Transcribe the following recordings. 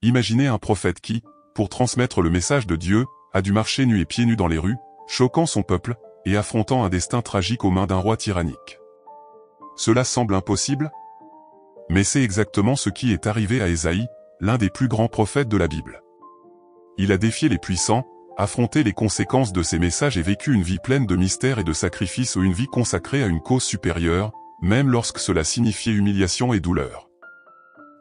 Imaginez un prophète qui, pour transmettre le message de Dieu, a dû marcher nu et pieds nus dans les rues, choquant son peuple, et affrontant un destin tragique aux mains d'un roi tyrannique. Cela semble impossible? Mais c'est exactement ce qui est arrivé à Ésaïe, l'un des plus grands prophètes de la Bible. Il a défié les puissants, affronté les conséquences de ses messages et vécu une vie pleine de mystères et de sacrifices ou une vie consacrée à une cause supérieure, même lorsque cela signifiait humiliation et douleur.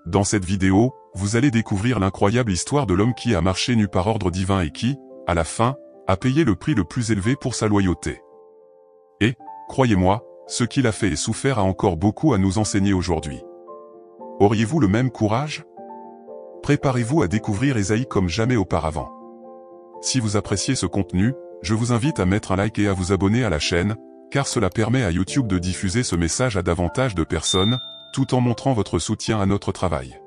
Dans cette vidéo, vous allez découvrir l'incroyable histoire de l'homme qui a marché nu par ordre divin et qui, à la fin, a payé le prix le plus élevé pour sa loyauté. Et, croyez-moi, ce qu'il a fait et souffert a encore beaucoup à nous enseigner aujourd'hui. Auriez-vous le même courage? Préparez-vous à découvrir Ésaïe comme jamais auparavant. Si vous appréciez ce contenu, je vous invite à mettre un like et à vous abonner à la chaîne, car cela permet à YouTube de diffuser ce message à davantage de personnes, tout en montrant votre soutien à notre travail.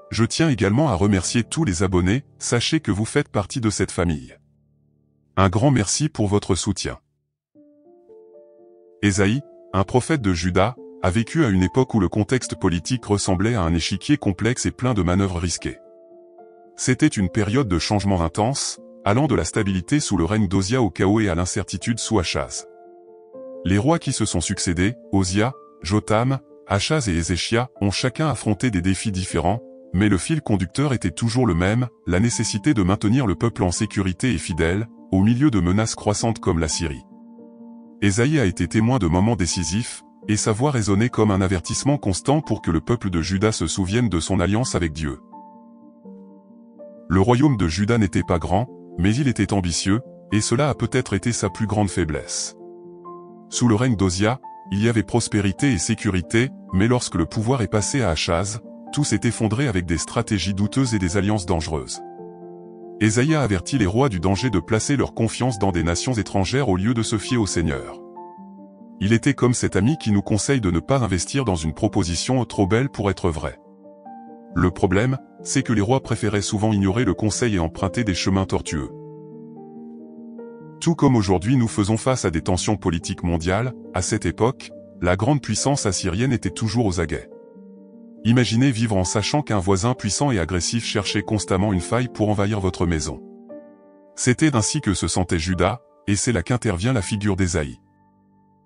Je tiens également à remercier tous les abonnés, sachez que vous faites partie de cette famille. Un grand merci pour votre soutien. Ésaïe, un prophète de Juda, a vécu à une époque où le contexte politique ressemblait à un échiquier complexe et plein de manœuvres risquées. C'était une période de changement intense, allant de la stabilité sous le règne d'Osia au chaos et à l'incertitude sous Achaz. Les rois qui se sont succédés, Osia, Jotham, Achaz et Ézéchia, ont chacun affronté des défis différents, mais le fil conducteur était toujours le même, la nécessité de maintenir le peuple en sécurité et fidèle, au milieu de menaces croissantes comme la Syrie. Ésaïe a été témoin de moments décisifs, et sa voix résonnait comme un avertissement constant pour que le peuple de Juda se souvienne de son alliance avec Dieu. Le royaume de Juda n'était pas grand, mais il était ambitieux, et cela a peut-être été sa plus grande faiblesse. Sous le règne d'Osia, il y avait prospérité et sécurité, mais lorsque le pouvoir est passé à Achaz, tout s'est effondré avec des stratégies douteuses et des alliances dangereuses. Ésaïe a averti les rois du danger de placer leur confiance dans des nations étrangères au lieu de se fier au Seigneur. Il était comme cet ami qui nous conseille de ne pas investir dans une proposition trop belle pour être vraie. Le problème, c'est que les rois préféraient souvent ignorer le conseil et emprunter des chemins tortueux. Tout comme aujourd'hui nous faisons face à des tensions politiques mondiales, à cette époque, la grande puissance assyrienne était toujours aux aguets. Imaginez vivre en sachant qu'un voisin puissant et agressif cherchait constamment une faille pour envahir votre maison. C'était ainsi que se sentait Juda, et c'est là qu'intervient la figure d'Ésaïe.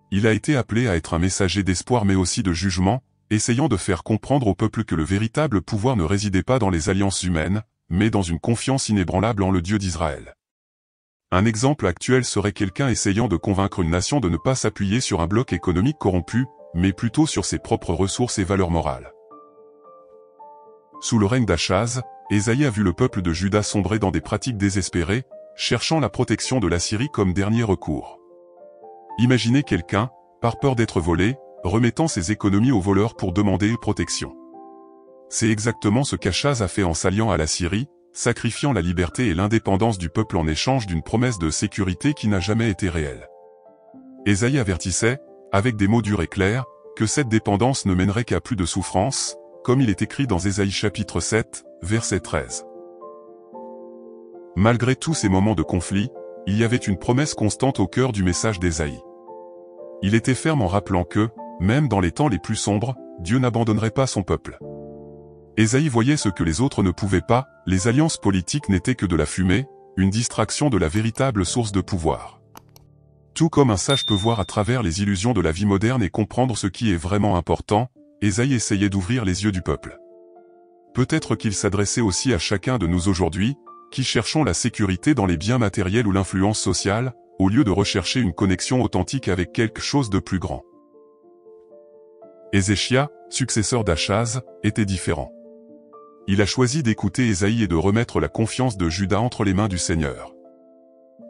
Il a été appelé à être un messager d'espoir mais aussi de jugement, essayant de faire comprendre au peuple que le véritable pouvoir ne résidait pas dans les alliances humaines, mais dans une confiance inébranlable en le Dieu d'Israël. Un exemple actuel serait quelqu'un essayant de convaincre une nation de ne pas s'appuyer sur un bloc économique corrompu, mais plutôt sur ses propres ressources et valeurs morales. Sous le règne d'Achaz, Ésaïe a vu le peuple de Juda sombrer dans des pratiques désespérées, cherchant la protection de l'Assyrie comme dernier recours. Imaginez quelqu'un, par peur d'être volé, remettant ses économies aux voleurs pour demander protection. C'est exactement ce qu'Achaz a fait en s'alliant à la Syrie, sacrifiant la liberté et l'indépendance du peuple en échange d'une promesse de sécurité qui n'a jamais été réelle. Ésaïe avertissait, avec des mots durs et clairs, que cette dépendance ne mènerait qu'à plus de souffrance, comme il est écrit dans Ésaïe chapitre 7, verset 13. Malgré tous ces moments de conflit, il y avait une promesse constante au cœur du message d'Ésaïe. Il était ferme en rappelant que, même dans les temps les plus sombres, Dieu n'abandonnerait pas son peuple. Ésaïe voyait ce que les autres ne pouvaient pas, les alliances politiques n'étaient que de la fumée, une distraction de la véritable source de pouvoir. Tout comme un sage peut voir à travers les illusions de la vie moderne et comprendre ce qui est vraiment important, Ésaïe essayait d'ouvrir les yeux du peuple. Peut-être qu'il s'adressait aussi à chacun de nous aujourd'hui, qui cherchons la sécurité dans les biens matériels ou l'influence sociale, au lieu de rechercher une connexion authentique avec quelque chose de plus grand. Ézéchia, successeur d'Achaz, était différent. Il a choisi d'écouter Ésaïe et de remettre la confiance de Juda entre les mains du Seigneur.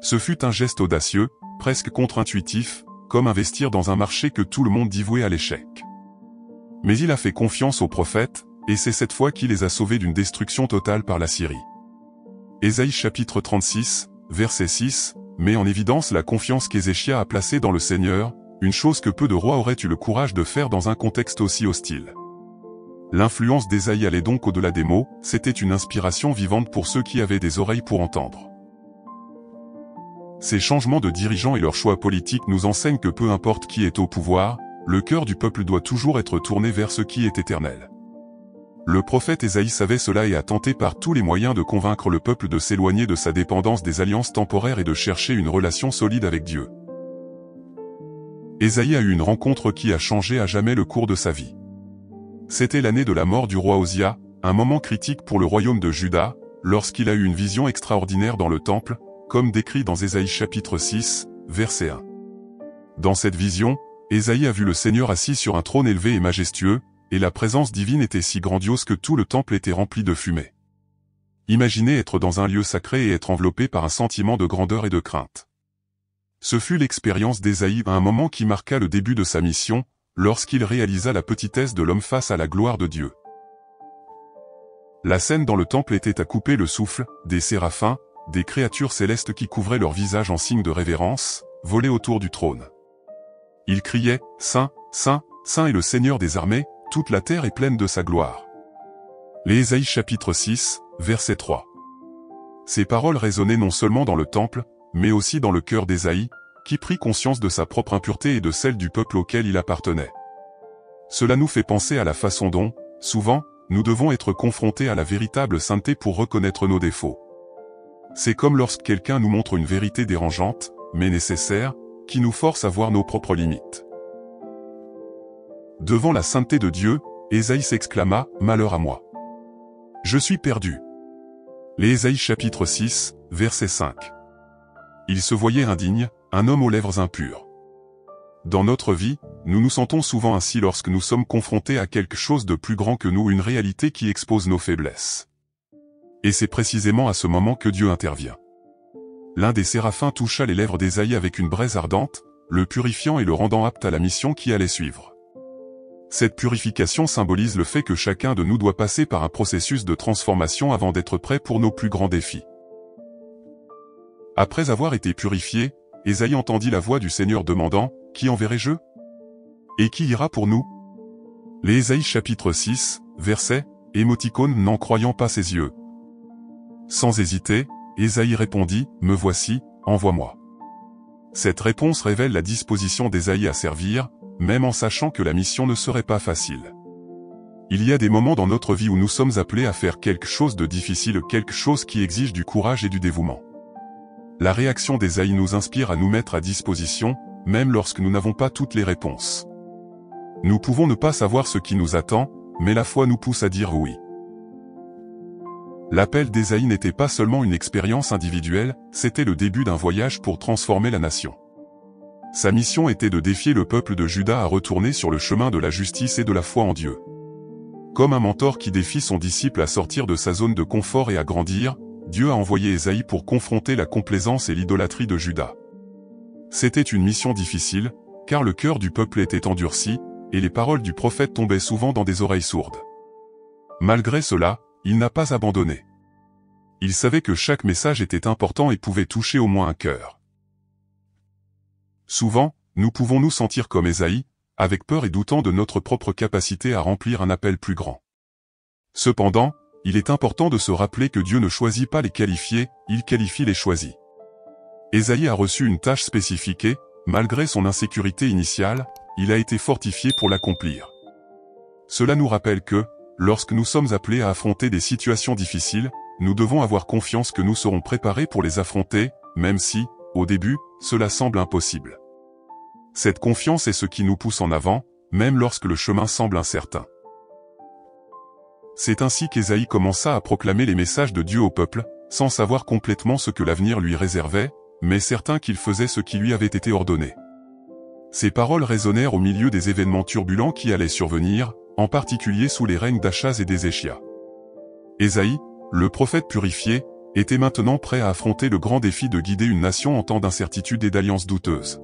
Ce fut un geste audacieux, presque contre-intuitif, comme investir dans un marché que tout le monde dit voué à l'échec. Mais il a fait confiance aux prophètes, et c'est cette fois qu'il les a sauvés d'une destruction totale par la Syrie. Ésaïe chapitre 36, verset 6, met en évidence la confiance qu'Ézéchia a placée dans le Seigneur, une chose que peu de rois auraient eu le courage de faire dans un contexte aussi hostile. L'influence d'Ésaïe allait donc au-delà des mots, c'était une inspiration vivante pour ceux qui avaient des oreilles pour entendre. Ces changements de dirigeants et leurs choix politiques nous enseignent que peu importe qui est au pouvoir, le cœur du peuple doit toujours être tourné vers ce qui est éternel. Le prophète Ésaïe savait cela et a tenté par tous les moyens de convaincre le peuple de s'éloigner de sa dépendance des alliances temporaires et de chercher une relation solide avec Dieu. Ésaïe a eu une rencontre qui a changé à jamais le cours de sa vie. C'était l'année de la mort du roi Osia, un moment critique pour le royaume de Juda, lorsqu'il a eu une vision extraordinaire dans le temple, comme décrit dans Ésaïe chapitre 6, verset 1. Dans cette vision, Ésaïe a vu le Seigneur assis sur un trône élevé et majestueux, et la présence divine était si grandiose que tout le temple était rempli de fumée. Imaginez être dans un lieu sacré et être enveloppé par un sentiment de grandeur et de crainte. Ce fut l'expérience d'Ésaïe à un moment qui marqua le début de sa mission, lorsqu'il réalisa la petitesse de l'homme face à la gloire de Dieu. La scène dans le temple était à couper le souffle, des séraphins, des créatures célestes qui couvraient leur visage en signe de révérence, volaient autour du trône. Ils criaient « Saint, Saint, Saint est le Seigneur des armées, toute la terre est pleine de sa gloire. » Les Ésaïe chapitre 6, verset 3. Ces paroles résonnaient non seulement dans le temple, mais aussi dans le cœur d'Ésaïe, qui prit conscience de sa propre impureté et de celle du peuple auquel il appartenait. Cela nous fait penser à la façon dont, souvent, nous devons être confrontés à la véritable sainteté pour reconnaître nos défauts. C'est comme lorsque quelqu'un nous montre une vérité dérangeante, mais nécessaire, qui nous force à voir nos propres limites. Devant la sainteté de Dieu, Ésaïe s'exclama « Malheur à moi! Je suis perdu !» Les Ésaïe chapitre 6, verset 5. Il se voyait indigne, un homme aux lèvres impures. Dans notre vie, nous nous sentons souvent ainsi lorsque nous sommes confrontés à quelque chose de plus grand que nous, une réalité qui expose nos faiblesses. Et c'est précisément à ce moment que Dieu intervient. L'un des séraphins toucha les lèvres d'Ésaïe avec une braise ardente, le purifiant et le rendant apte à la mission qui allait suivre. Cette purification symbolise le fait que chacun de nous doit passer par un processus de transformation avant d'être prêt pour nos plus grands défis. Après avoir été purifié, Ésaïe entendit la voix du Seigneur demandant « Qui enverrai-je ? Et qui ira pour nous ?» Les Ésaïe chapitre 6, verset, émoticône n'en croyant pas ses yeux. Sans hésiter, Ésaïe répondit « Me voici, envoie-moi ». Cette réponse révèle la disposition d'Ésaïe à servir, même en sachant que la mission ne serait pas facile. Il y a des moments dans notre vie où nous sommes appelés à faire quelque chose de difficile, quelque chose qui exige du courage et du dévouement. La réaction d'Ésaïe nous inspire à nous mettre à disposition, même lorsque nous n'avons pas toutes les réponses. Nous pouvons ne pas savoir ce qui nous attend, mais la foi nous pousse à dire oui. L'appel d'Ésaïe n'était pas seulement une expérience individuelle, c'était le début d'un voyage pour transformer la nation. Sa mission était de défier le peuple de Juda à retourner sur le chemin de la justice et de la foi en Dieu. Comme un mentor qui défie son disciple à sortir de sa zone de confort et à grandir, Dieu a envoyé Ésaïe pour confronter la complaisance et l'idolâtrie de Juda. C'était une mission difficile, car le cœur du peuple était endurci, et les paroles du prophète tombaient souvent dans des oreilles sourdes. Malgré cela, il n'a pas abandonné. Il savait que chaque message était important et pouvait toucher au moins un cœur. Souvent, nous pouvons nous sentir comme Ésaïe, avec peur et doutant de notre propre capacité à remplir un appel plus grand. Cependant, il est important de se rappeler que Dieu ne choisit pas les qualifiés, il qualifie les choisis. Ésaïe a reçu une tâche spécifique et, malgré son insécurité initiale, il a été fortifié pour l'accomplir. Cela nous rappelle que, lorsque nous sommes appelés à affronter des situations difficiles, nous devons avoir confiance que nous serons préparés pour les affronter, même si, au début, cela semble impossible. Cette confiance est ce qui nous pousse en avant, même lorsque le chemin semble incertain. C'est ainsi qu'Ésaïe commença à proclamer les messages de Dieu au peuple, sans savoir complètement ce que l'avenir lui réservait, mais certain qu'il faisait ce qui lui avait été ordonné. Ces paroles résonnèrent au milieu des événements turbulents qui allaient survenir, en particulier sous les règnes d'Achaz et d'Ézéchias. Ésaïe, le prophète purifié, était maintenant prêt à affronter le grand défi de guider une nation en temps d'incertitude et d'alliances douteuses.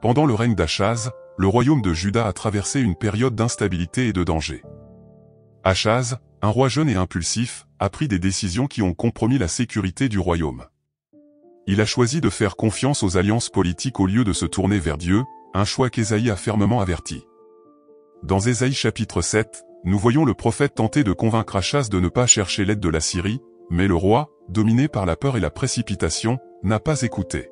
Pendant le règne d'Achaz, le royaume de Juda a traversé une période d'instabilité et de danger. Achaz, un roi jeune et impulsif, a pris des décisions qui ont compromis la sécurité du royaume. Il a choisi de faire confiance aux alliances politiques au lieu de se tourner vers Dieu, un choix qu'Ésaïe a fermement averti. Dans Ésaïe chapitre 7, nous voyons le prophète tenter de convaincre Achaz de ne pas chercher l'aide de la Syrie, mais le roi, dominé par la peur et la précipitation, n'a pas écouté.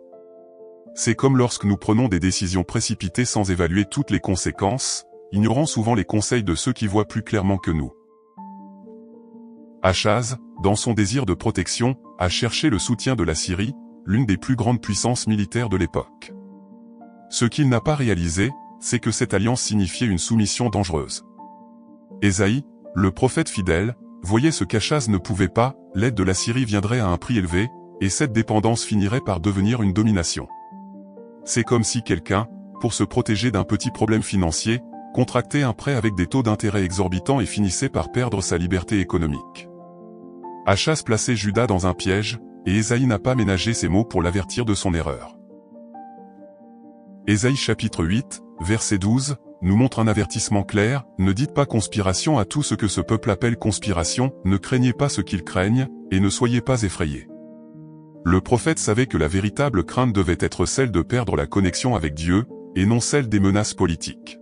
C'est comme lorsque nous prenons des décisions précipitées sans évaluer toutes les conséquences, ignorant souvent les conseils de ceux qui voient plus clairement que nous. Achaz, dans son désir de protection, a cherché le soutien de la Syrie, l'une des plus grandes puissances militaires de l'époque. Ce qu'il n'a pas réalisé, c'est que cette alliance signifiait une soumission dangereuse. Ésaïe, le prophète fidèle, voyait ce qu'Achaz ne pouvait pas, l'aide de la Syrie viendrait à un prix élevé, et cette dépendance finirait par devenir une domination. C'est comme si quelqu'un, pour se protéger d'un petit problème financier, contractait un prêt avec des taux d'intérêt exorbitants et finissait par perdre sa liberté économique. Achaz plaçait Juda dans un piège, et Ésaïe n'a pas ménagé ses mots pour l'avertir de son erreur. Ésaïe chapitre 8, verset 12, nous montre un avertissement clair, ne dites pas conspiration à tout ce que ce peuple appelle conspiration, ne craignez pas ce qu'ils craignent, et ne soyez pas effrayés. Le prophète savait que la véritable crainte devait être celle de perdre la connexion avec Dieu, et non celle des menaces politiques.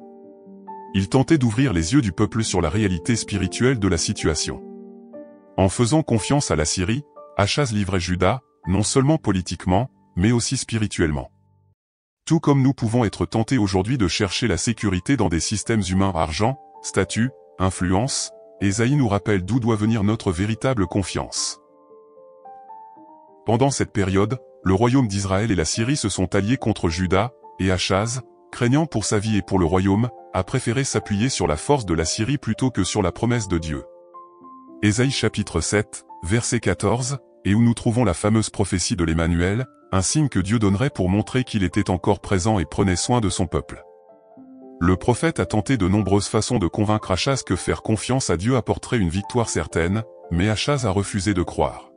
Il tentait d'ouvrir les yeux du peuple sur la réalité spirituelle de la situation. En faisant confiance à la Syrie, Achaz livrait Juda, non seulement politiquement, mais aussi spirituellement. Tout comme nous pouvons être tentés aujourd'hui de chercher la sécurité dans des systèmes humains argent, statut, influence, Ésaïe nous rappelle d'où doit venir notre véritable confiance. Pendant cette période, le royaume d'Israël et la Syrie se sont alliés contre Juda, et Achaz, craignant pour sa vie et pour le royaume, a préféré s'appuyer sur la force de la Syrie plutôt que sur la promesse de Dieu. Ésaïe chapitre 7, verset 14, et où nous trouvons la fameuse prophétie de l'Emmanuel, un signe que Dieu donnerait pour montrer qu'il était encore présent et prenait soin de son peuple. Le prophète a tenté de nombreuses façons de convaincre Achaz que faire confiance à Dieu apporterait une victoire certaine, mais Achaz a refusé de croire.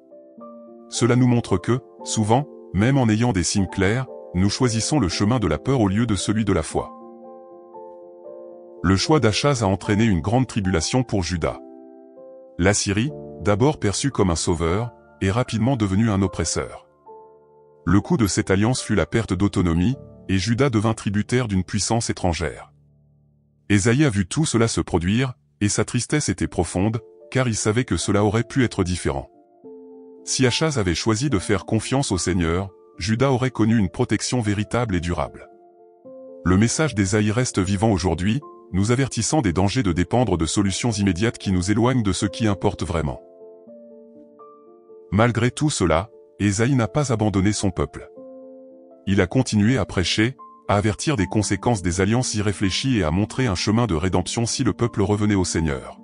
Cela nous montre que, souvent, même en ayant des signes clairs, nous choisissons le chemin de la peur au lieu de celui de la foi. Le choix d'Achaz a entraîné une grande tribulation pour Juda. La Syrie, d'abord perçue comme un sauveur, est rapidement devenue un oppresseur. Le coût de cette alliance fut la perte d'autonomie, et Juda devint tributaire d'une puissance étrangère. Ésaïe a vu tout cela se produire, et sa tristesse était profonde, car il savait que cela aurait pu être différent. Si Achaz avait choisi de faire confiance au Seigneur, Juda aurait connu une protection véritable et durable. Le message d'Ésaïe reste vivant aujourd'hui, nous avertissant des dangers de dépendre de solutions immédiates qui nous éloignent de ce qui importe vraiment. Malgré tout cela, Ésaïe n'a pas abandonné son peuple. Il a continué à prêcher, à avertir des conséquences des alliances irréfléchies et à montrer un chemin de rédemption si le peuple revenait au Seigneur.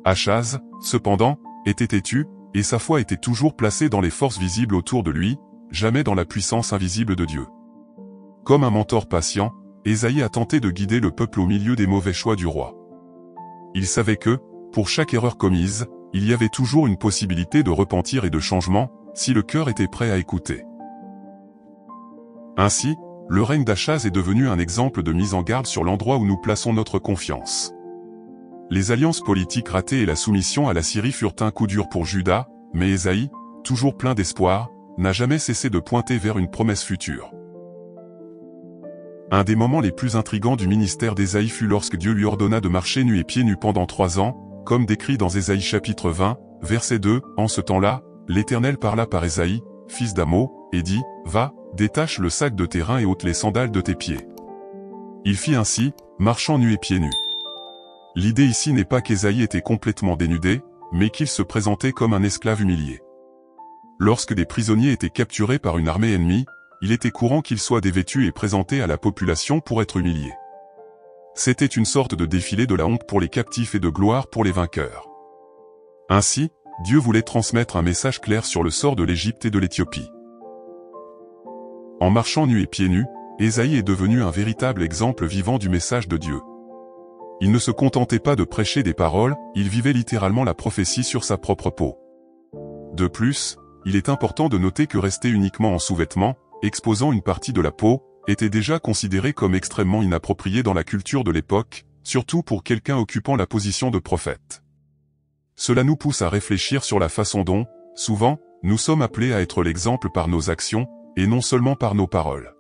Achaz, cependant, était têtu, et sa foi était toujours placée dans les forces visibles autour de lui, jamais dans la puissance invisible de Dieu. Comme un mentor patient, Ésaïe a tenté de guider le peuple au milieu des mauvais choix du roi. Il savait que, pour chaque erreur commise, il y avait toujours une possibilité de repentir et de changement, si le cœur était prêt à écouter. Ainsi, le règne d'Achaz est devenu un exemple de mise en garde sur l'endroit où nous plaçons notre confiance. Les alliances politiques ratées et la soumission à la Syrie furent un coup dur pour Juda, mais Ésaïe, toujours plein d'espoir, n'a jamais cessé de pointer vers une promesse future. Un des moments les plus intrigants du ministère d'Ésaïe fut lorsque Dieu lui ordonna de marcher nu et pieds nus pendant 3 ans, comme décrit dans Ésaïe chapitre 20, verset 2, en ce temps-là, l'Éternel parla par Ésaïe, fils d'Amo, et dit, « Va, détache le sac de tes reins et ôte les sandales de tes pieds. » Il fit ainsi, marchant nu et pieds nus. L'idée ici n'est pas qu'Ésaïe était complètement dénudé, mais qu'il se présentait comme un esclave humilié. Lorsque des prisonniers étaient capturés par une armée ennemie, il était courant qu'ils soient dévêtus et présentés à la population pour être humiliés. C'était une sorte de défilé de la honte pour les captifs et de gloire pour les vainqueurs. Ainsi, Dieu voulait transmettre un message clair sur le sort de l'Égypte et de l'Éthiopie. En marchant nu et pieds nus, Ésaïe est devenu un véritable exemple vivant du message de Dieu. Il ne se contentait pas de prêcher des paroles, il vivait littéralement la prophétie sur sa propre peau. De plus, il est important de noter que rester uniquement en sous-vêtements, exposant une partie de la peau, était déjà considéré comme extrêmement inapproprié dans la culture de l'époque, surtout pour quelqu'un occupant la position de prophète. Cela nous pousse à réfléchir sur la façon dont, souvent, nous sommes appelés à être l'exemple par nos actions, et non seulement par nos paroles.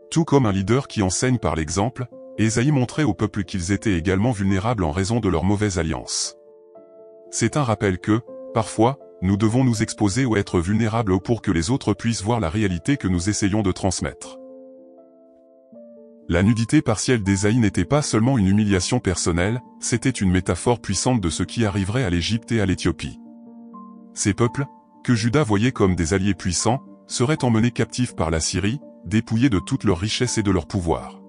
Tout comme un leader qui enseigne par l'exemple, Ésaïe montrait au peuple qu'ils étaient également vulnérables en raison de leur mauvaise alliance. C'est un rappel que, parfois, nous devons nous exposer ou être vulnérables pour que les autres puissent voir la réalité que nous essayons de transmettre. La nudité partielle d'Ésaïe n'était pas seulement une humiliation personnelle, c'était une métaphore puissante de ce qui arriverait à l'Égypte et à l'Éthiopie. Ces peuples, que Juda voyait comme des alliés puissants, seraient emmenés captifs par la Syrie, dépouillés de toute leur richesse et de leur pouvoir.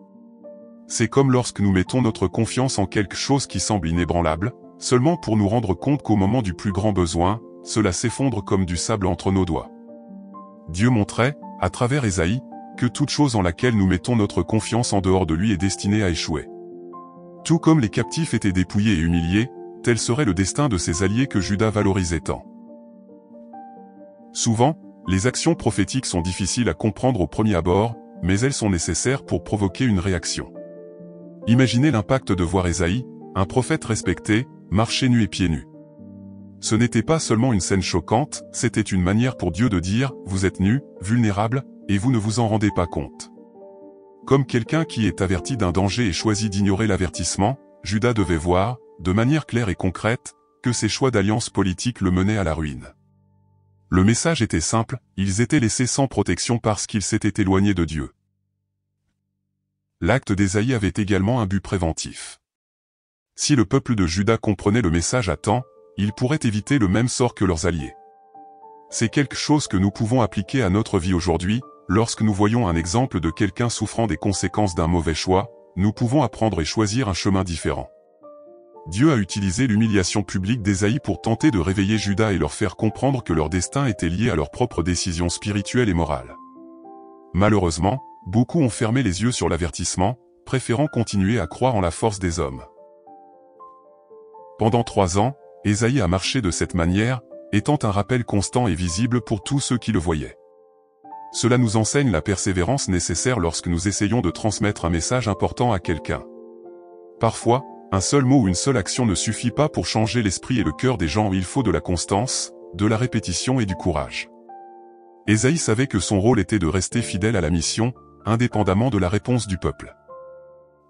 C'est comme lorsque nous mettons notre confiance en quelque chose qui semble inébranlable, seulement pour nous rendre compte qu'au moment du plus grand besoin, cela s'effondre comme du sable entre nos doigts. Dieu montrait, à travers Ésaïe, que toute chose en laquelle nous mettons notre confiance en dehors de lui est destinée à échouer. Tout comme les captifs étaient dépouillés et humiliés, tel serait le destin de ces alliés que Juda valorisait tant. Souvent, les actions prophétiques sont difficiles à comprendre au premier abord, mais elles sont nécessaires pour provoquer une réaction. Imaginez l'impact de voir Ésaïe, un prophète respecté, marcher nu et pieds nus. Ce n'était pas seulement une scène choquante, c'était une manière pour Dieu de dire « Vous êtes nus, vulnérables, et vous ne vous en rendez pas compte ». Comme quelqu'un qui est averti d'un danger et choisit d'ignorer l'avertissement, Juda devait voir, de manière claire et concrète, que ses choix d'alliance politique le menaient à la ruine. Le message était simple, ils étaient laissés sans protection parce qu'ils s'étaient éloignés de Dieu. L'acte d'Ésaïe avait également un but préventif. Si le peuple de Juda comprenait le message à temps, ils pourraient éviter le même sort que leurs alliés. C'est quelque chose que nous pouvons appliquer à notre vie aujourd'hui, lorsque nous voyons un exemple de quelqu'un souffrant des conséquences d'un mauvais choix, nous pouvons apprendre et choisir un chemin différent. Dieu a utilisé l'humiliation publique d'Ésaïe pour tenter de réveiller Juda et leur faire comprendre que leur destin était lié à leurs propres décisions spirituelles et morales. Malheureusement, beaucoup ont fermé les yeux sur l'avertissement, préférant continuer à croire en la force des hommes. Pendant 3 ans, Ésaïe a marché de cette manière, étant un rappel constant et visible pour tous ceux qui le voyaient. Cela nous enseigne la persévérance nécessaire lorsque nous essayons de transmettre un message important à quelqu'un. Parfois, un seul mot ou une seule action ne suffit pas pour changer l'esprit et le cœur des gens, il faut de la constance, de la répétition et du courage. Ésaïe savait que son rôle était de rester fidèle à la mission, indépendamment de la réponse du peuple.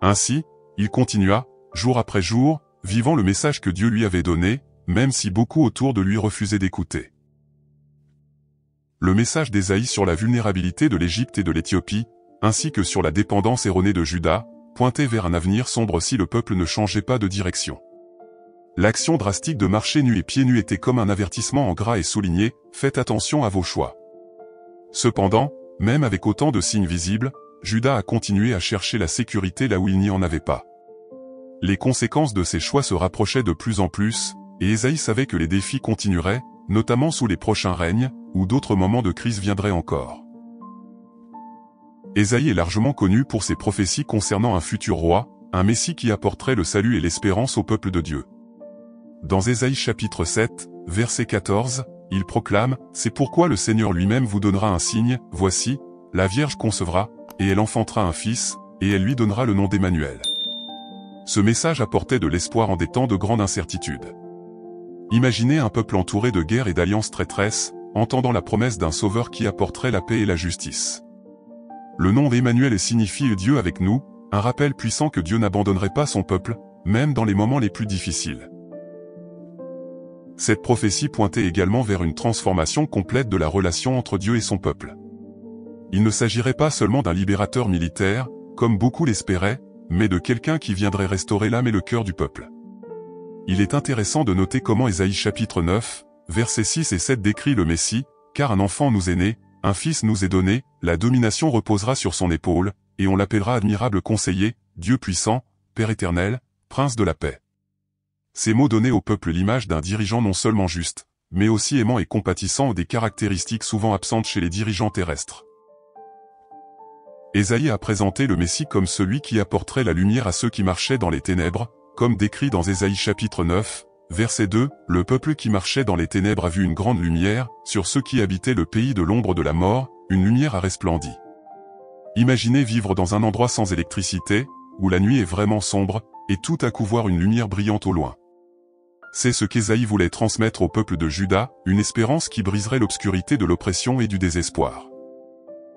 Ainsi, il continua, jour après jour, vivant le message que Dieu lui avait donné, même si beaucoup autour de lui refusaient d'écouter. Le message d'Ésaïe sur la vulnérabilité de l'Égypte et de l'Éthiopie, ainsi que sur la dépendance erronée de Juda, pointait vers un avenir sombre si le peuple ne changeait pas de direction. L'action drastique de marcher nu et pieds nus était comme un avertissement en gras et souligné, faites attention à vos choix. Cependant, même avec autant de signes visibles, Juda a continué à chercher la sécurité là où il n'y en avait pas. Les conséquences de ses choix se rapprochaient de plus en plus, et Ésaïe savait que les défis continueraient, notamment sous les prochains règnes, où d'autres moments de crise viendraient encore. Ésaïe est largement connu pour ses prophéties concernant un futur roi, un Messie qui apporterait le salut et l'espérance au peuple de Dieu. Dans Ésaïe chapitre 7, verset 14, il proclame « C'est pourquoi le Seigneur lui-même vous donnera un signe, voici, la Vierge concevra, et elle enfantera un fils, et elle lui donnera le nom d'Emmanuel. » Ce message apportait de l'espoir en des temps de grande incertitude. Imaginez un peuple entouré de guerres et d'alliances traîtresses, entendant la promesse d'un sauveur qui apporterait la paix et la justice. Le nom d'Emmanuel signifie Dieu avec nous, un rappel puissant que Dieu n'abandonnerait pas son peuple, même dans les moments les plus difficiles. Cette prophétie pointait également vers une transformation complète de la relation entre Dieu et son peuple. Il ne s'agirait pas seulement d'un libérateur militaire, comme beaucoup l'espéraient, mais de quelqu'un qui viendrait restaurer l'âme et le cœur du peuple. Il est intéressant de noter comment Ésaïe chapitre 9, versets 6 et 7 décrit le Messie, « Car un enfant nous est né, un fils nous est donné, la domination reposera sur son épaule, et on l'appellera admirable conseiller, Dieu puissant, Père éternel, Prince de la paix. » Ces mots donnaient au peuple l'image d'un dirigeant non seulement juste, mais aussi aimant et compatissant, des caractéristiques souvent absentes chez les dirigeants terrestres. Ésaïe a présenté le Messie comme celui qui apporterait la lumière à ceux qui marchaient dans les ténèbres, comme décrit dans Ésaïe chapitre 9, verset 2, « Le peuple qui marchait dans les ténèbres a vu une grande lumière, sur ceux qui habitaient le pays de l'ombre de la mort, une lumière a resplendi. » Imaginez vivre dans un endroit sans électricité, où la nuit est vraiment sombre, et tout à coup voir une lumière brillante au loin. C'est ce qu'Ésaïe voulait transmettre au peuple de Juda, une espérance qui briserait l'obscurité de l'oppression et du désespoir.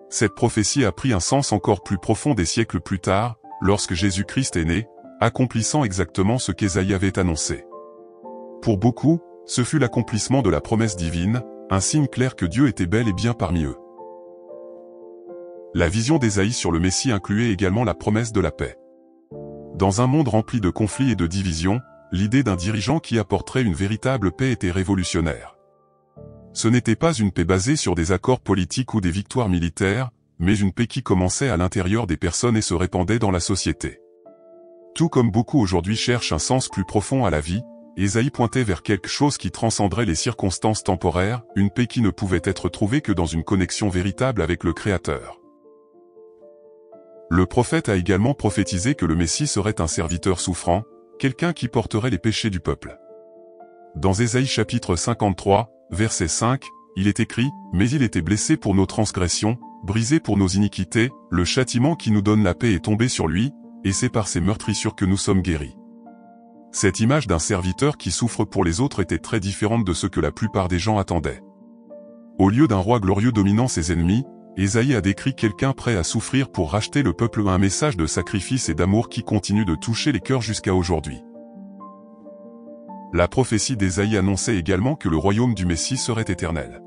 Cette prophétie a pris un sens encore plus profond des siècles plus tard, lorsque Jésus-Christ est né, accomplissant exactement ce qu'Ésaïe avait annoncé. Pour beaucoup, ce fut l'accomplissement de la promesse divine, un signe clair que Dieu était bel et bien parmi eux. La vision d'Ésaïe sur le Messie incluait également la promesse de la paix. Dans un monde rempli de conflits et de divisions, l'idée d'un dirigeant qui apporterait une véritable paix était révolutionnaire. Ce n'était pas une paix basée sur des accords politiques ou des victoires militaires, mais une paix qui commençait à l'intérieur des personnes et se répandait dans la société. Tout comme beaucoup aujourd'hui cherchent un sens plus profond à la vie, Ésaïe pointait vers quelque chose qui transcenderait les circonstances temporaires, une paix qui ne pouvait être trouvée que dans une connexion véritable avec le Créateur. Le prophète a également prophétisé que le Messie serait un serviteur souffrant, quelqu'un qui porterait les péchés du peuple. Dans Ésaïe chapitre 53, verset 5, il est écrit « Mais il était blessé pour nos transgressions, brisé pour nos iniquités, le châtiment qui nous donne la paix est tombé sur lui, et c'est par ses meurtrissures que nous sommes guéris. » Cette image d'un serviteur qui souffre pour les autres était très différente de ce que la plupart des gens attendaient. Au lieu d'un roi glorieux dominant ses ennemis, Ésaïe a décrit quelqu'un prêt à souffrir pour racheter le peuple, un message de sacrifice et d'amour qui continue de toucher les cœurs jusqu'à aujourd'hui. La prophétie d'Ésaïe annonçait également que le royaume du Messie serait éternel.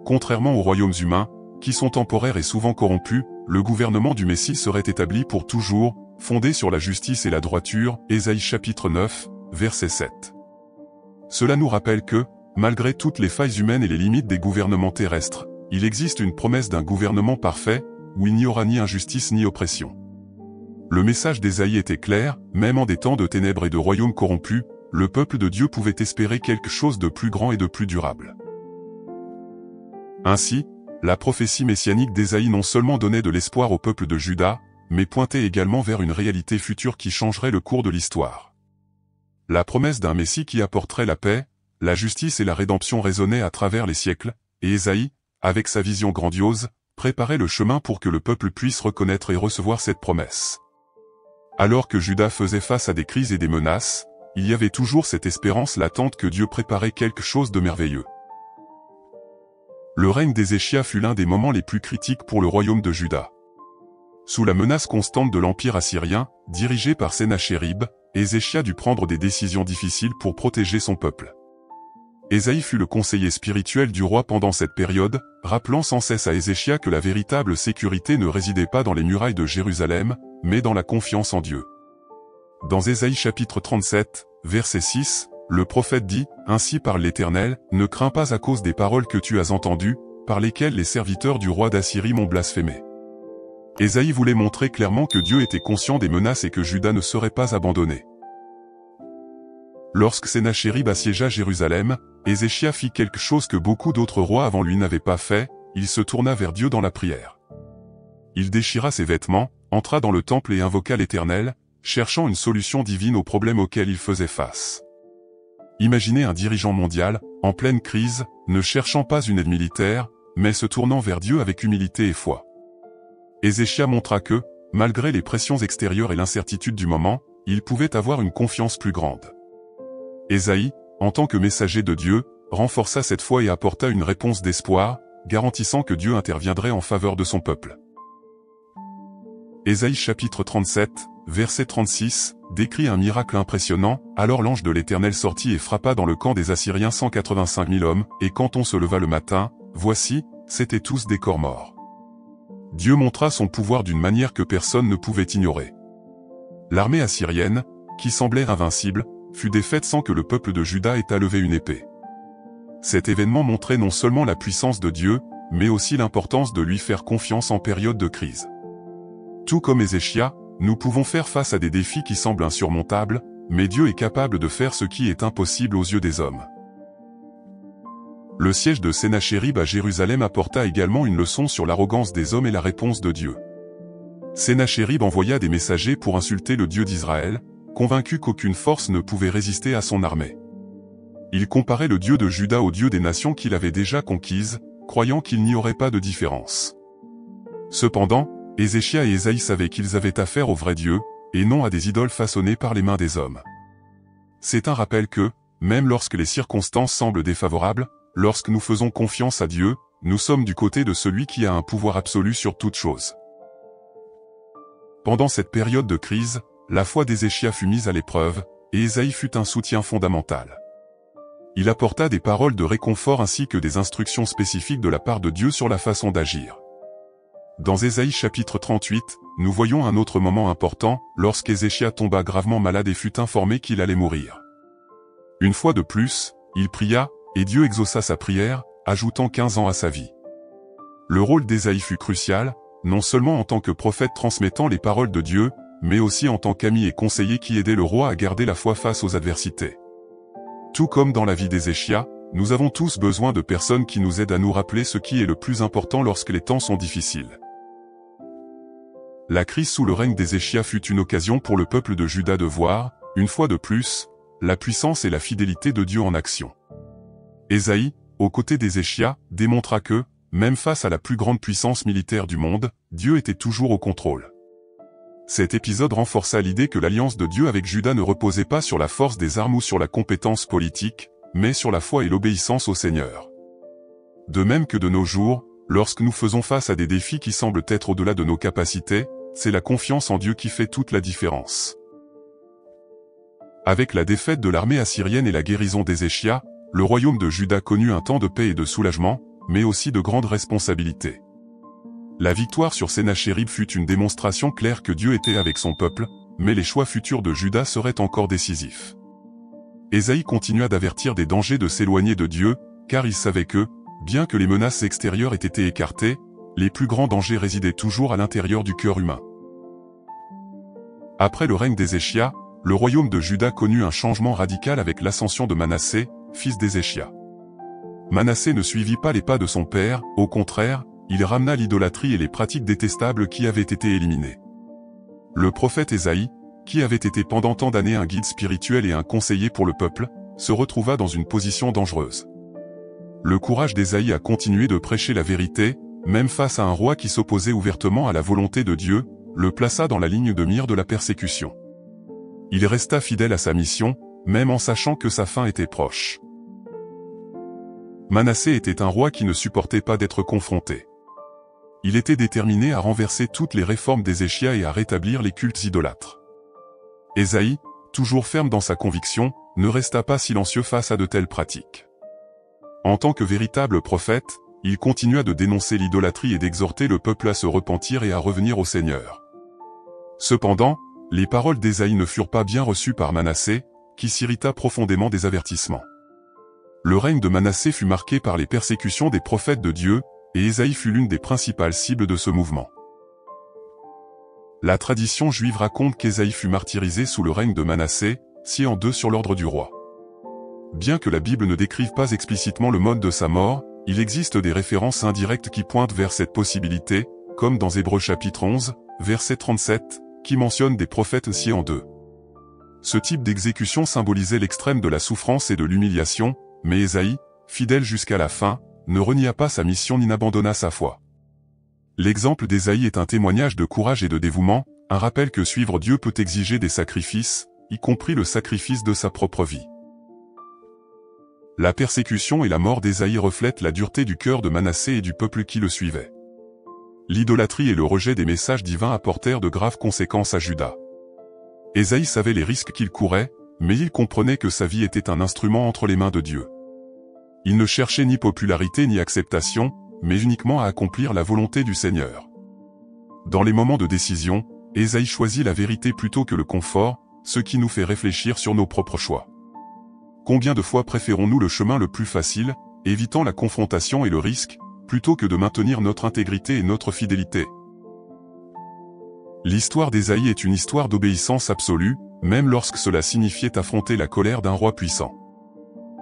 Contrairement aux royaumes humains, qui sont temporaires et souvent corrompus, le gouvernement du Messie serait établi pour toujours, fondé sur la justice et la droiture, Ésaïe chapitre 9, verset 7. Cela nous rappelle que, malgré toutes les failles humaines et les limites des gouvernements terrestres, il existe une promesse d'un gouvernement parfait, où il n'y aura ni injustice ni oppression. Le message d'Ésaïe était clair, même en des temps de ténèbres et de royaumes corrompus, le peuple de Dieu pouvait espérer quelque chose de plus grand et de plus durable. Ainsi, la prophétie messianique d'Ésaïe non seulement donnait de l'espoir au peuple de Juda, mais pointait également vers une réalité future qui changerait le cours de l'histoire. La promesse d'un Messie qui apporterait la paix, la justice et la rédemption résonnait à travers les siècles, et Ésaïe, avec sa vision grandiose, préparait le chemin pour que le peuple puisse reconnaître et recevoir cette promesse. Alors que Juda faisait face à des crises et des menaces, il y avait toujours cette espérance latente que Dieu préparait quelque chose de merveilleux. Le règne d'Ézéchia fut l'un des moments les plus critiques pour le royaume de Juda. Sous la menace constante de l'empire assyrien, dirigé par Sennachérib, Ézéchia dut prendre des décisions difficiles pour protéger son peuple. Ésaïe fut le conseiller spirituel du roi pendant cette période, rappelant sans cesse à Ézéchia que la véritable sécurité ne résidait pas dans les murailles de Jérusalem, mais dans la confiance en Dieu. Dans Ésaïe chapitre 37, verset 6, le prophète dit « Ainsi parle l'Éternel, ne crains pas à cause des paroles que tu as entendues, par lesquelles les serviteurs du roi d'Assyrie m'ont blasphémé. » Ésaïe voulait montrer clairement que Dieu était conscient des menaces et que Juda ne serait pas abandonné. Lorsque Sennachérib assiégea Jérusalem, Ézéchia fit quelque chose que beaucoup d'autres rois avant lui n'avaient pas fait, il se tourna vers Dieu dans la prière. Il déchira ses vêtements, entra dans le temple et invoqua l'Éternel, cherchant une solution divine aux problèmes auxquels il faisait face. Imaginez un dirigeant mondial, en pleine crise, ne cherchant pas une aide militaire, mais se tournant vers Dieu avec humilité et foi. Ézéchia montra que, malgré les pressions extérieures et l'incertitude du moment, il pouvait avoir une confiance plus grande. Ésaïe, en tant que messager de Dieu, renforça cette foi et apporta une réponse d'espoir, garantissant que Dieu interviendrait en faveur de son peuple. Ésaïe chapitre 37, verset 36, décrit un miracle impressionnant. Alors l'ange de l'Éternel sortit et frappa dans le camp des Assyriens 185 000 hommes, et quand on se leva le matin, voici, c'étaient tous des corps morts. Dieu montra son pouvoir d'une manière que personne ne pouvait ignorer. L'armée assyrienne, qui semblait invincible, fut défaite sans que le peuple de Juda ait à lever une épée. Cet événement montrait non seulement la puissance de Dieu, mais aussi l'importance de lui faire confiance en période de crise. Tout comme Ézéchia, nous pouvons faire face à des défis qui semblent insurmontables, mais Dieu est capable de faire ce qui est impossible aux yeux des hommes. Le siège de Sennachérib à Jérusalem apporta également une leçon sur l'arrogance des hommes et la réponse de Dieu. Sennachérib envoya des messagers pour insulter le Dieu d'Israël, convaincu qu'aucune force ne pouvait résister à son armée. Il comparait le Dieu de Juda au Dieu des nations qu'il avait déjà conquises, croyant qu'il n'y aurait pas de différence. Cependant, Ézéchia et Ésaïe savaient qu'ils avaient affaire au vrai Dieu, et non à des idoles façonnées par les mains des hommes. C'est un rappel que, même lorsque les circonstances semblent défavorables, lorsque nous faisons confiance à Dieu, nous sommes du côté de celui qui a un pouvoir absolu sur toute chose. Pendant cette période de crise, la foi d'Ézéchia fut mise à l'épreuve, et Ésaïe fut un soutien fondamental. Il apporta des paroles de réconfort ainsi que des instructions spécifiques de la part de Dieu sur la façon d'agir. Dans Ésaïe chapitre 38, nous voyons un autre moment important, lorsqu'Ézéchia tomba gravement malade et fut informé qu'il allait mourir. Une fois de plus, il pria, et Dieu exauça sa prière, ajoutant 15 ans à sa vie. Le rôle d'Ésaïe fut crucial, non seulement en tant que prophète transmettant les paroles de Dieu, mais aussi en tant qu'ami et conseiller qui aidait le roi à garder la foi face aux adversités. Tout comme dans la vie d'Ézéchia, nous avons tous besoin de personnes qui nous aident à nous rappeler ce qui est le plus important lorsque les temps sont difficiles. La crise sous le règne d'Ézéchia fut une occasion pour le peuple de Juda de voir, une fois de plus, la puissance et la fidélité de Dieu en action. Ésaïe, aux côtés d'Ézéchia, démontra que, même face à la plus grande puissance militaire du monde, Dieu était toujours au contrôle. Cet épisode renforça l'idée que l'alliance de Dieu avec Juda ne reposait pas sur la force des armes ou sur la compétence politique, mais sur la foi et l'obéissance au Seigneur. De même que de nos jours, lorsque nous faisons face à des défis qui semblent être au-delà de nos capacités, c'est la confiance en Dieu qui fait toute la différence. Avec la défaite de l'armée assyrienne et la guérison d'Ézéchia, le royaume de Juda connut un temps de paix et de soulagement, mais aussi de grandes responsabilités. La victoire sur Sennachérib fut une démonstration claire que Dieu était avec son peuple, mais les choix futurs de Juda seraient encore décisifs. Ésaïe continua d'avertir des dangers de s'éloigner de Dieu, car il savait que, bien que les menaces extérieures aient été écartées, les plus grands dangers résidaient toujours à l'intérieur du cœur humain. Après le règne d'Ézéchia, le royaume de Juda connut un changement radical avec l'ascension de Manassé, fils d'Ézéchia. Manassé ne suivit pas les pas de son père, au contraire, il ramena l'idolâtrie et les pratiques détestables qui avaient été éliminées. Le prophète Ésaïe, qui avait été pendant tant d'années un guide spirituel et un conseiller pour le peuple, se retrouva dans une position dangereuse. Le courage d'Ésaïe a continué de prêcher la vérité, même face à un roi qui s'opposait ouvertement à la volonté de Dieu, le plaça dans la ligne de mire de la persécution. Il resta fidèle à sa mission, même en sachant que sa fin était proche. Manassé était un roi qui ne supportait pas d'être confronté. Il était déterminé à renverser toutes les réformes d'Ézéchia et à rétablir les cultes idolâtres. Ésaïe, toujours ferme dans sa conviction, ne resta pas silencieux face à de telles pratiques. En tant que véritable prophète, il continua de dénoncer l'idolâtrie et d'exhorter le peuple à se repentir et à revenir au Seigneur. Cependant, les paroles d'Ésaïe ne furent pas bien reçues par Manassé, qui s'irrita profondément des avertissements. Le règne de Manassé fut marqué par les persécutions des prophètes de Dieu, et Ésaïe fut l'une des principales cibles de ce mouvement. La tradition juive raconte qu'Ésaïe fut martyrisé sous le règne de Manassé, scié en deux sur l'ordre du roi. Bien que la Bible ne décrive pas explicitement le mode de sa mort, il existe des références indirectes qui pointent vers cette possibilité, comme dans Hébreux chapitre 11, verset 37, qui mentionne des prophètes sciés en deux. Ce type d'exécution symbolisait l'extrême de la souffrance et de l'humiliation, mais Ésaïe, fidèle jusqu'à la fin, ne renia pas sa mission ni n'abandonna sa foi. L'exemple d'Ésaïe est un témoignage de courage et de dévouement, un rappel que suivre Dieu peut exiger des sacrifices, y compris le sacrifice de sa propre vie. La persécution et la mort d'Ésaïe reflètent la dureté du cœur de Manassé et du peuple qui le suivait. L'idolâtrie et le rejet des messages divins apportèrent de graves conséquences à Juda. Ésaïe savait les risques qu'il courait, mais il comprenait que sa vie était un instrument entre les mains de Dieu. Il ne cherchait ni popularité ni acceptation, mais uniquement à accomplir la volonté du Seigneur. Dans les moments de décision, Ésaïe choisit la vérité plutôt que le confort, ce qui nous fait réfléchir sur nos propres choix. Combien de fois préférons-nous le chemin le plus facile, évitant la confrontation et le risque, plutôt que de maintenir notre intégrité et notre fidélité? L'histoire d'Ésaïe est une histoire d'obéissance absolue, même lorsque cela signifiait affronter la colère d'un roi puissant.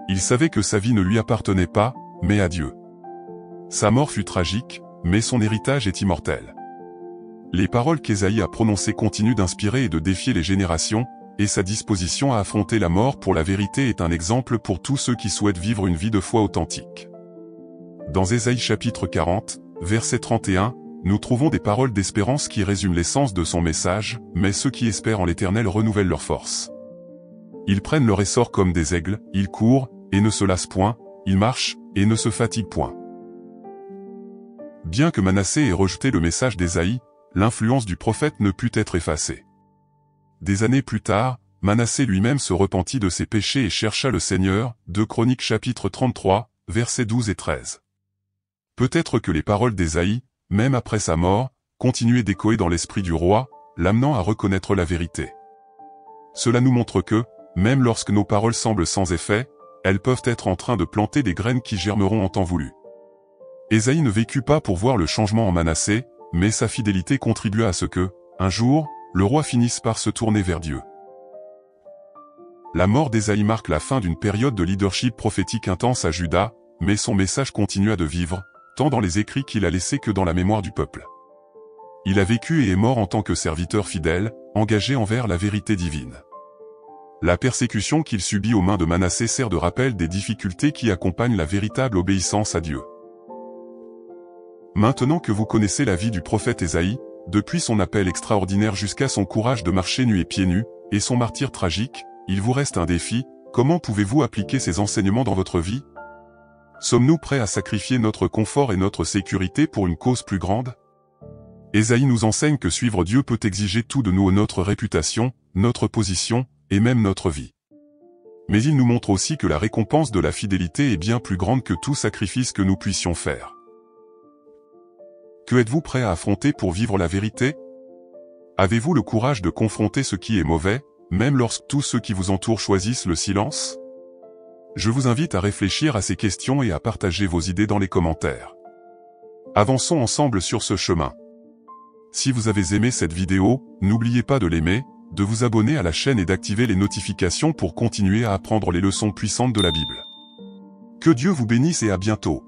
Il savait que sa vie ne lui appartenait pas, mais à Dieu. Sa mort fut tragique, mais son héritage est immortel. Les paroles qu'Ésaïe a prononcées continuent d'inspirer et de défier les générations, et sa disposition à affronter la mort pour la vérité est un exemple pour tous ceux qui souhaitent vivre une vie de foi authentique. Dans Ésaïe chapitre 40, verset 31, nous trouvons des paroles d'espérance qui résument l'essence de son message, mais ceux qui espèrent en l'Éternel renouvellent leur force. Ils prennent leur essor comme des aigles, ils courent, et ne se lassent point, ils marchent, et ne se fatiguent point. Bien que Manassé ait rejeté le message d'Ésaïe, l'influence du prophète ne put être effacée. Des années plus tard, Manassé lui-même se repentit de ses péchés et chercha le Seigneur, 2 Chroniques chapitre 33, versets 12 et 13. Peut-être que les paroles d'Ésaïe, même après sa mort, continuait d'échoer dans l'esprit du roi, l'amenant à reconnaître la vérité. Cela nous montre que, même lorsque nos paroles semblent sans effet, elles peuvent être en train de planter des graines qui germeront en temps voulu. Ésaïe ne vécut pas pour voir le changement en Manassé, mais sa fidélité contribua à ce que, un jour, le roi finisse par se tourner vers Dieu. La mort d'Ésaïe marque la fin d'une période de leadership prophétique intense à Juda, mais son message continua de vivre, tant dans les écrits qu'il a laissés que dans la mémoire du peuple. Il a vécu et est mort en tant que serviteur fidèle, engagé envers la vérité divine. La persécution qu'il subit aux mains de Manassé sert de rappel des difficultés qui accompagnent la véritable obéissance à Dieu. Maintenant que vous connaissez la vie du prophète Ésaïe, depuis son appel extraordinaire jusqu'à son courage de marcher nu et pieds nus, et son martyre tragique, il vous reste un défi: comment pouvez-vous appliquer ces enseignements dans votre vie? Sommes-nous prêts à sacrifier notre confort et notre sécurité pour une cause plus grande? Ésaïe nous enseigne que suivre Dieu peut exiger tout de nous, notre réputation, notre position, et même notre vie. Mais il nous montre aussi que la récompense de la fidélité est bien plus grande que tout sacrifice que nous puissions faire. Que êtes-vous prêt à affronter pour vivre la vérité? Avez-vous le courage de confronter ce qui est mauvais, même lorsque tous ceux qui vous entourent choisissent le silence? Je vous invite à réfléchir à ces questions et à partager vos idées dans les commentaires. Avançons ensemble sur ce chemin. Si vous avez aimé cette vidéo, n'oubliez pas de l'aimer, de vous abonner à la chaîne et d'activer les notifications pour continuer à apprendre les leçons puissantes de la Bible. Que Dieu vous bénisse et à bientôt.